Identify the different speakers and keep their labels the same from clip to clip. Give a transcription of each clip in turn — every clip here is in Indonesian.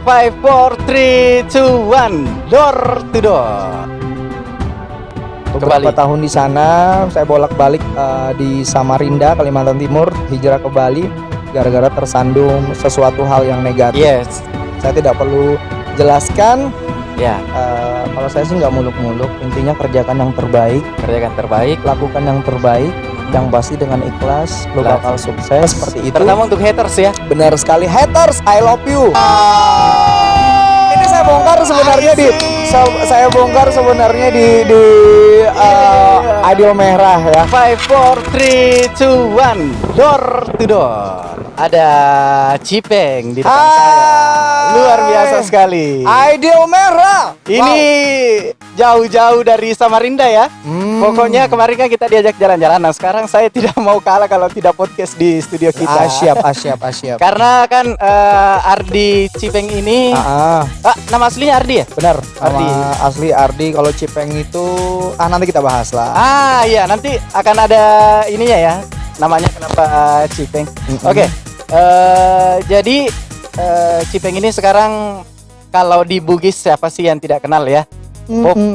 Speaker 1: 5, 4, 3, 2, 1, door to door.
Speaker 2: Beberapa tahun di sana, saya bolak-balik di Samarinda, Kalimantan Timur, hijrah ke Bali gara-gara tersandung sesuatu hal yang negatif.
Speaker 1: Yes.
Speaker 2: Saya tidak perlu jelaskan.
Speaker 1: Ya,
Speaker 2: Kalau saya sih nggak muluk-muluk, intinya kerjakan yang terbaik,
Speaker 1: kerjakan terbaik.
Speaker 2: lakukan yang terbaik, yang pasti dengan ikhlas, lo
Speaker 1: Ikhlas.
Speaker 2: bakal sukses seperti itu.
Speaker 1: Terutama untuk haters ya.
Speaker 2: Benar sekali, haters, I love you. Ini saya bongkar sebenarnya saya bongkar sebenarnya di Adio Merah ya.
Speaker 1: 5, 4, 3, 2, 1, door to door. Ada Cipeng di depan saya. Luar biasa sekali.
Speaker 2: Adio Merah.
Speaker 1: Ini jauh-jauh dari Samarinda ya. Pokoknya kemarin kan kita diajak jalan-jalan. Nah sekarang saya tidak mau kalah kalau tidak podcast di studio kita.
Speaker 2: Siap.
Speaker 1: Karena kan Ardi Cipeng ini nama aslinya Ardi ya?
Speaker 2: Benar.
Speaker 1: Ardi.
Speaker 2: Nama asli Ardi. Kalau Cipeng itu nanti kita bahas lah.
Speaker 1: Iya nanti akan ada ininya ya. Namanya kenapa Cipeng. Oke. Jadi Cipeng ini sekarang kalau di Bugis siapa sih yang tidak kenal ya?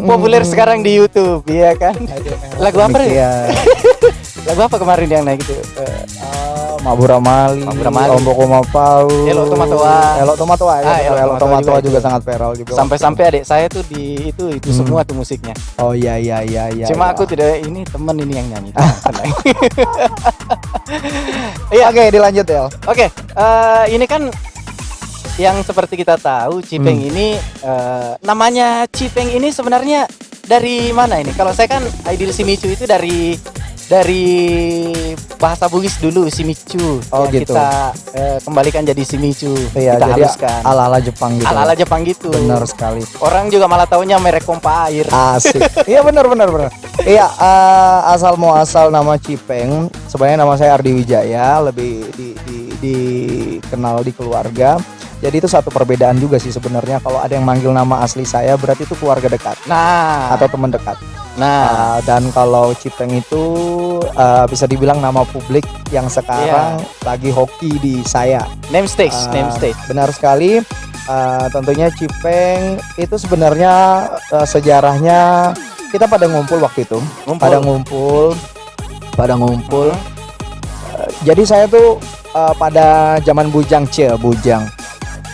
Speaker 1: Populer sekarang di YouTube, iya kan? Lagu apa ya? Lagu apa kemarin yang naik itu?
Speaker 2: Mabura Mali, Omboko Mapau,
Speaker 1: Elok Tomatoa.
Speaker 2: Elok Tomatoa ya. Elok Tomatoa juga sangat viral juga.
Speaker 1: Sampai-sampai adik saya tuh di itu semua tuh musiknya.
Speaker 2: Oh iya.
Speaker 1: Cuma aku tidak, ini temen ini yang nyanyi. Tenang.
Speaker 2: Iya, oke, dilanjut ya.
Speaker 1: Oke, ini kan yang seperti kita tahu Cipeng ini namanya Cipeng ini sebenarnya dari mana ini? Kalau saya kan Aidil Simicu itu dari bahasa Bugis dulu Simicu.
Speaker 2: Oh
Speaker 1: yang
Speaker 2: gitu.
Speaker 1: Kita kembalikan jadi Simicu.
Speaker 2: Iya,
Speaker 1: kita
Speaker 2: jadi
Speaker 1: haluskan.
Speaker 2: ala-ala Jepang gitu.
Speaker 1: Ala-ala Jepang gitu.
Speaker 2: Benar sekali.
Speaker 1: Orang juga malah taunya merek pompa air.
Speaker 2: Asik. Iya benar. Iya, asal muasal nama Cipeng, sebenarnya nama saya Ardi Wijaya, lebih dikenal di keluarga. Jadi itu satu perbedaan juga sih sebenarnya, kalau ada yang manggil nama asli saya berarti itu keluarga dekat. Atau teman dekat. Dan kalau Cipeng itu bisa dibilang nama publik yang sekarang lagi hoki di saya.
Speaker 1: Name stage.
Speaker 2: Benar sekali. Tentunya Cipeng itu sebenarnya sejarahnya kita pada ngumpul waktu itu. Pada ngumpul. Jadi saya tuh pada zaman bujang.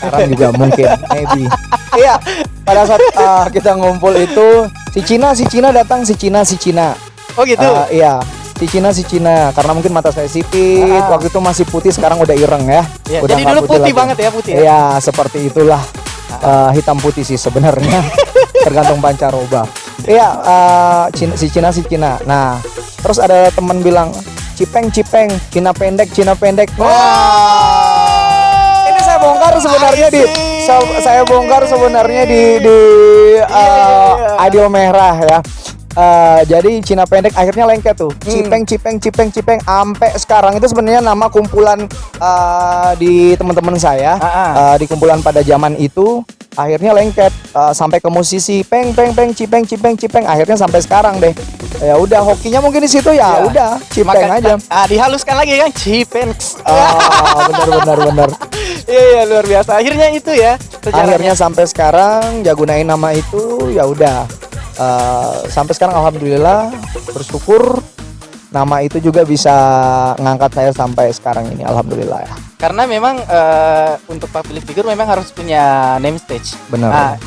Speaker 2: Sekarang juga mungkin maybe. Iya, pada saat kita ngumpul itu si Cina datang, si Cina.
Speaker 1: Oh gitu.
Speaker 2: Iya, si Cina karena mungkin mata saya sipit, waktu itu masih putih, sekarang udah ireng ya. Udah
Speaker 1: jadi dulu putih banget ya, putih ya.
Speaker 2: Iya, seperti itulah. Hitam putih sih sebenarnya. Tergantung pancaroba. Iya, si Cina. Nah, terus ada teman bilang, Cipeng, Cina pendek. Saya bongkar sebenarnya di Adio Merah ya. Jadi Cina pendek akhirnya lengket tuh. Cipeng sampai sekarang itu sebenarnya nama kumpulan di teman-teman saya. Di kumpulan pada zaman itu akhirnya lengket sampai ke musisi Peng Cipeng akhirnya sampai sekarang deh. Ya udah, hokinya mungkin di situ ya. Udah Cipeng aja.
Speaker 1: Dihaluskan lagi kan Cipeng.
Speaker 2: Benar.
Speaker 1: Iya, luar biasa. Akhirnya itu ya sejarahnya.
Speaker 2: Akhirnya sampai sekarang ya gunain nama itu, ya udah. Sampai sekarang alhamdulillah, bersyukur nama itu juga bisa ngangkat saya sampai sekarang ini, alhamdulillah ya.
Speaker 1: Karena memang untuk public figure memang harus punya name stage.
Speaker 2: Benar.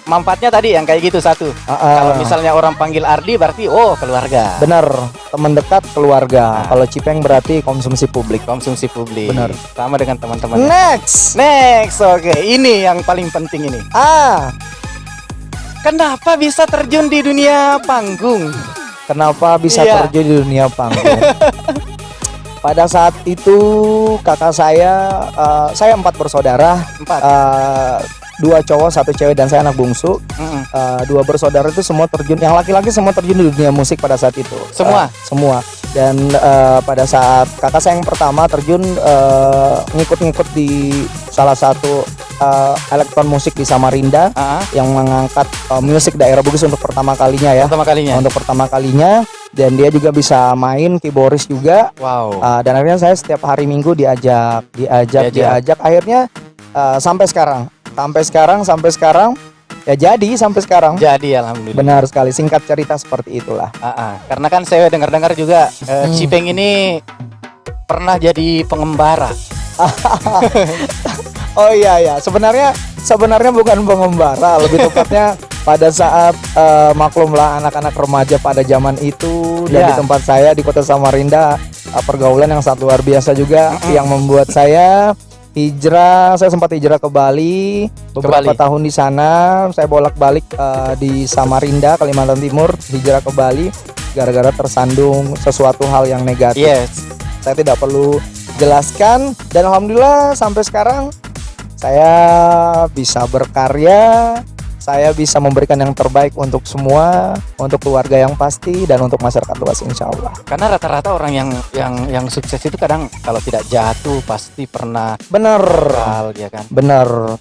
Speaker 1: Manfaatnya tadi yang kayak gitu satu. Kalau misalnya orang panggil Ardi berarti keluarga.
Speaker 2: Benar, teman dekat, keluarga. Kalau Cipeng berarti konsumsi publik.
Speaker 1: Benar. Sama dengan teman-teman.
Speaker 2: Next.
Speaker 1: Oke. Ini yang paling penting ini. Kenapa bisa terjun di dunia panggung?
Speaker 2: Terjun di dunia panggung? Pada saat itu kakak saya 4 bersaudara. 2 cowok, 1 cewek, dan saya anak bungsu. 2 bersaudara itu semua terjun, yang laki-laki semua terjun di dunia musik pada saat itu. Semua. Dan pada saat kakak saya yang pertama terjun ngikut di salah satu elektron musik di Samarinda yang mengangkat musik daerah Bugis untuk pertama kalinya ya. Untuk pertama kalinya. Dan dia juga bisa main keyboardis juga.
Speaker 1: Wow.
Speaker 2: Dan akhirnya saya setiap hari Minggu diajak. Akhirnya sampai sekarang sampai sekarang ya jadi sampai sekarang.
Speaker 1: Jadi alhamdulillah.
Speaker 2: Benar sekali, singkat cerita seperti itulah.
Speaker 1: Karena kan saya dengar-dengar juga Cipeng ini pernah jadi pengembara.
Speaker 2: Oh iya, sebenarnya bukan pengembara, lebih tepatnya pada saat maklumlah anak-anak remaja pada zaman itu dan di tempat saya di Kota Samarinda, pergaulan yang sangat luar biasa juga yang membuat saya sempat hijrah ke Bali beberapa tahun di sana. Saya bolak-balik di Samarinda, Kalimantan Timur, hijrah ke Bali gara-gara tersandung sesuatu hal yang negatif.
Speaker 1: Yes.
Speaker 2: Saya tidak perlu jelaskan dan alhamdulillah sampai sekarang saya bisa berkarya, saya bisa memberikan yang terbaik untuk semua, untuk keluarga yang pasti dan untuk masyarakat luas insya Allah.
Speaker 1: Karena rata-rata orang yang sukses itu kadang kalau tidak jatuh pasti pernah
Speaker 2: benar,
Speaker 1: ya kan.
Speaker 2: Benar.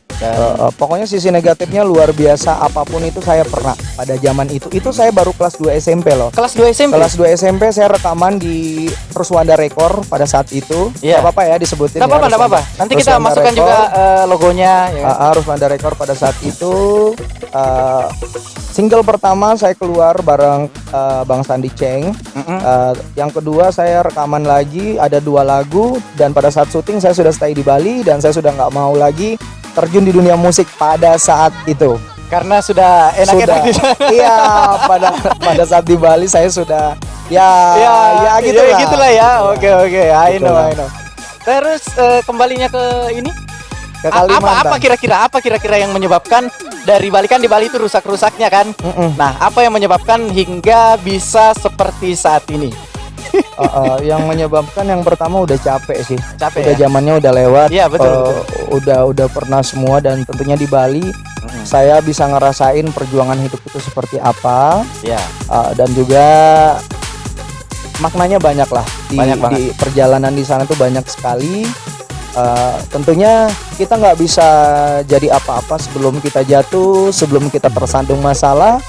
Speaker 2: Pokoknya sisi negatifnya luar biasa, apapun itu saya pernah pada zaman itu. Itu saya baru kelas 2 SMP loh.
Speaker 1: Kelas 2 SMP?
Speaker 2: Kelas 2 SMP saya rekaman di Ruswanda Record pada saat itu.
Speaker 1: Gak
Speaker 2: apa-apa ya disebutin.
Speaker 1: Gak apa-apa. Nanti kita masukkan juga logonya.
Speaker 2: Ya. Ruswanda Record pada saat itu. Single pertama saya keluar bareng Bang Sandi Cheng. Yang kedua saya rekaman lagi ada 2 lagu dan pada saat syuting saya sudah stay di Bali dan saya sudah nggak mau lagi terjun di dunia musik pada saat itu.
Speaker 1: Karena sudah enak-enak di sana.
Speaker 2: Iya, pada saat di Bali saya sudah gitulah ya. Oke, I know.
Speaker 1: Terus kembalinya ke ini?
Speaker 2: Ke Kalimantan.
Speaker 1: Apa kira-kira yang menyebabkan dari Bali, kan di Bali itu rusak-rusaknya kan? Nah, apa yang menyebabkan hingga bisa seperti saat ini?
Speaker 2: Yang menyebabkan yang pertama udah capek sih. Udah
Speaker 1: ya?
Speaker 2: zamannya udah lewat.
Speaker 1: Iya, betul.
Speaker 2: Udah pernah semua dan tentunya di Bali saya bisa ngerasain perjuangan hidup itu seperti apa.
Speaker 1: Iya.
Speaker 2: Dan juga maknanya banyak lah di perjalanan di sana tuh banyak sekali. Tentunya kita nggak bisa jadi apa-apa sebelum kita jatuh, sebelum kita tersandung masalah.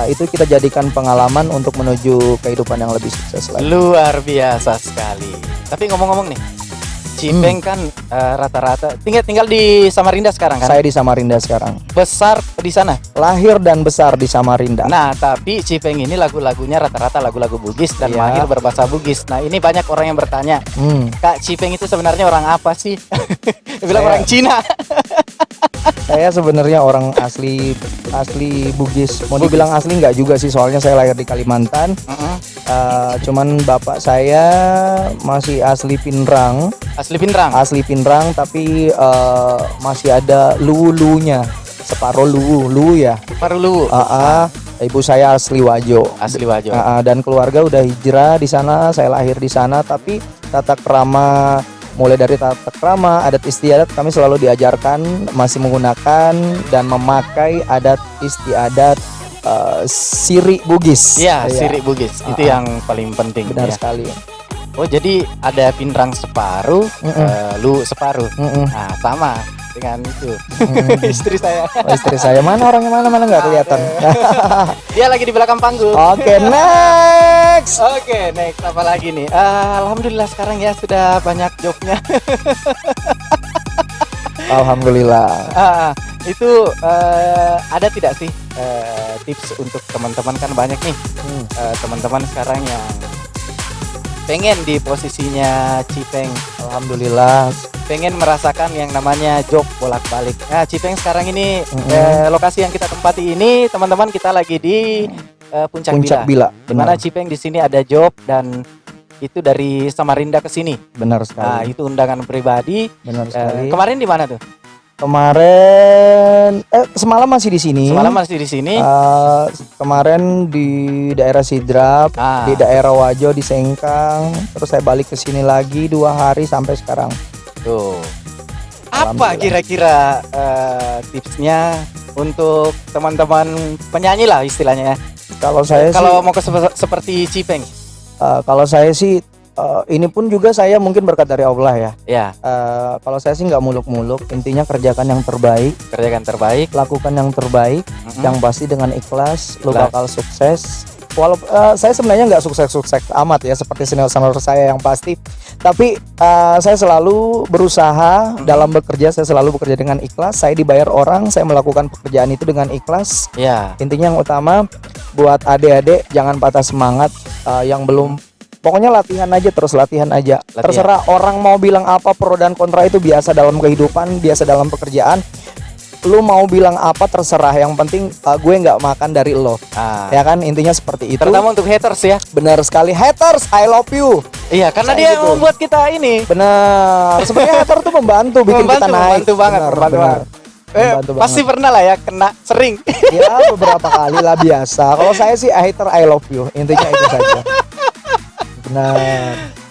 Speaker 2: Itu kita jadikan pengalaman untuk menuju kehidupan yang lebih sukses lagi.
Speaker 1: Luar biasa sekali. Tapi ngomong-ngomong nih, Cipeng kan rata-rata tinggal di Samarinda sekarang kan?
Speaker 2: Saya di Samarinda sekarang.
Speaker 1: Besar di sana?
Speaker 2: Lahir dan besar di Samarinda.
Speaker 1: Nah, tapi Cipeng ini lagu-lagunya rata-rata lagu-lagu Bugis dan mahir berbahasa Bugis. Nah, ini banyak orang yang bertanya, Kak, Cipeng itu sebenarnya orang apa sih? Bilang orang Cina.
Speaker 2: Saya sebenarnya orang asli Bugis. Mau dibilang asli nggak juga sih, soalnya saya lahir di Kalimantan. Cuman bapak saya masih asli Pinrang. Asli Pinrang, tapi masih ada luwu-luwunya. Separuh luwu ya.
Speaker 1: Separuh luwu.
Speaker 2: Ibu saya asli Wajo. Dan keluarga udah hijrah di sana. Saya lahir di sana, tapi tata krama, mulai dari tata krama, adat istiadat kami selalu diajarkan masih menggunakan dan memakai adat istiadat Siri Bugis.
Speaker 1: Iya, Siri Bugis. Itu yang paling penting.
Speaker 2: Benar sekali.
Speaker 1: Oh, jadi ada Pinrang separuh, lu separuh. Nah, sama dengan itu. Istri saya.
Speaker 2: Istri saya mana orangnya, mana nggak kelihatan.
Speaker 1: Dia lagi di belakang panggung.
Speaker 2: Oke, next.
Speaker 1: Apa lagi nih? Alhamdulillah sekarang ya sudah banyak jobnya.
Speaker 2: Alhamdulillah.
Speaker 1: Itu ada tidak sih tips untuk teman-teman, kan banyak nih teman-teman sekarang yang pengen di posisinya Cipeng.
Speaker 2: Alhamdulillah.
Speaker 1: Pengen merasakan yang namanya job bolak-balik. Nah, Cipeng sekarang ini lokasi yang kita tempati ini, teman-teman, kita lagi di Puncak Bila. Dimana Cipeng di sini ada job dan itu dari Samarinda ke sini.
Speaker 2: Benar sekali.
Speaker 1: Nah, itu undangan pribadi.
Speaker 2: Benar sekali.
Speaker 1: Kemarin di mana tuh?
Speaker 2: Kemarin semalam masih di sini. Kemarin di daerah Sidrap, di daerah Wajo, di Sengkang. Terus saya balik ke sini lagi 2 hari sampai sekarang.
Speaker 1: Tuh. Apa kira-kira tipsnya untuk teman-teman penyanyi lah istilahnya ya? Kalau mau seperti Cipeng.
Speaker 2: Kalau saya sih ini pun juga saya mungkin berkat dari Allah ya.
Speaker 1: Ya.
Speaker 2: Kalau saya sih nggak muluk-muluk, intinya kerjakan yang terbaik,
Speaker 1: lakukan yang terbaik,
Speaker 2: yang pasti dengan ikhlas, lo bakal sukses. walaupun saya sebenarnya nggak sukses-sukses amat ya seperti senior-senior saya yang pasti, tapi saya selalu berusaha dalam bekerja, saya selalu bekerja dengan ikhlas. Saya dibayar orang, saya melakukan pekerjaan itu dengan ikhlas.
Speaker 1: Ya.
Speaker 2: Intinya yang utama buat adik-adik jangan patah semangat, yang belum, pokoknya latihan aja, terus latihan aja. Terserah orang mau bilang apa, pro dan kontra itu biasa dalam kehidupan, biasa dalam pekerjaan. Lu mau bilang apa terserah, yang penting gue nggak makan dari lo. Ya kan, intinya seperti itu.
Speaker 1: Terutama untuk haters ya.
Speaker 2: Benar sekali, haters I love you.
Speaker 1: Iya, karena
Speaker 2: Saya
Speaker 1: dia
Speaker 2: gitu.
Speaker 1: membuat kita ini.
Speaker 2: Benar, sebenarnya hater tuh membantu bikin kita naik.
Speaker 1: Membantu banget,
Speaker 2: Benar,
Speaker 1: membantu
Speaker 2: benar.
Speaker 1: banget.
Speaker 2: Membantu
Speaker 1: Pasti
Speaker 2: banget.
Speaker 1: pernah lah ya kena sering.
Speaker 2: Ya beberapa kali lah, biasa. Kalau saya sih hater I love you, intinya itu saja. Benar.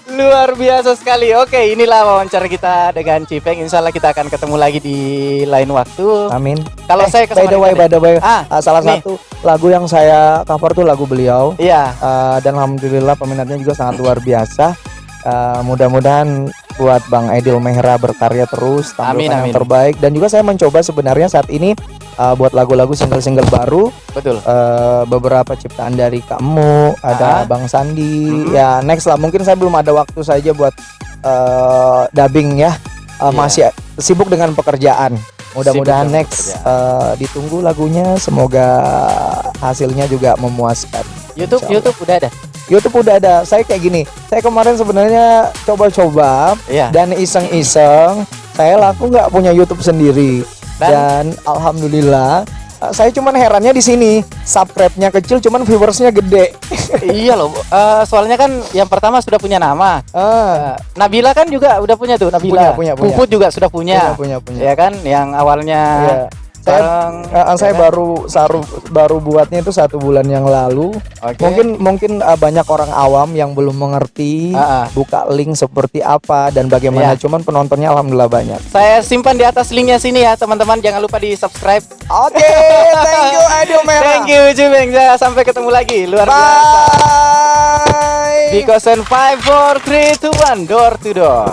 Speaker 1: Luar biasa sekali. Oke, inilah wawancara kita dengan Cipeng. Insya Allah kita akan ketemu lagi di lain waktu.
Speaker 2: Amin.
Speaker 1: Kalau saya
Speaker 2: by the way, salah
Speaker 1: nih.
Speaker 2: satu lagu yang saya cover tuh lagu beliau.
Speaker 1: Iya.
Speaker 2: Dan alhamdulillah peminatnya juga sangat luar biasa. Mudah-mudahan buat Bang Aidil Mehra berkarya terus, tampilkan yang terbaik. Dan juga saya mencoba sebenarnya saat ini buat lagu-lagu single-single baru.
Speaker 1: Betul.
Speaker 2: Beberapa ciptaan dari kamu, ada Bang Sandi. Ya next lah, mungkin saya belum ada waktu saja buat dubbing ya. Masih sibuk dengan pekerjaan. Mudah-mudahan next ditunggu lagunya, semoga hasilnya juga memuaskan.
Speaker 1: YouTube udah ada.
Speaker 2: YouTube udah ada. Saya kayak gini, saya kemarin sebenarnya coba-coba dan iseng-iseng, saya laku nggak punya YouTube sendiri. Dan alhamdulillah, saya cuman herannya di sini, subscribe-nya kecil, cuman viewersnya gede.
Speaker 1: Iya loh, soalnya kan yang pertama sudah punya nama. Nabila kan juga udah punya tuh, Nabila.
Speaker 2: Punya.
Speaker 1: Puput juga sudah punya. Ya kan, yang awalnya.
Speaker 2: Saya baru buatnya itu 1 bulan yang lalu. Mungkin banyak orang awam yang belum mengerti buka link seperti apa dan bagaimana. Cuman penontonnya alhamdulillah banyak.
Speaker 1: Saya simpan di atas linknya sini ya teman-teman, jangan lupa di subscribe.
Speaker 2: Oke, thank you Aidil Mehra.
Speaker 1: Thank you Cipeng. Sampai ketemu lagi, luar biasa.
Speaker 2: Bye.
Speaker 1: Because 5, 4, 3, 2, 1, door to door.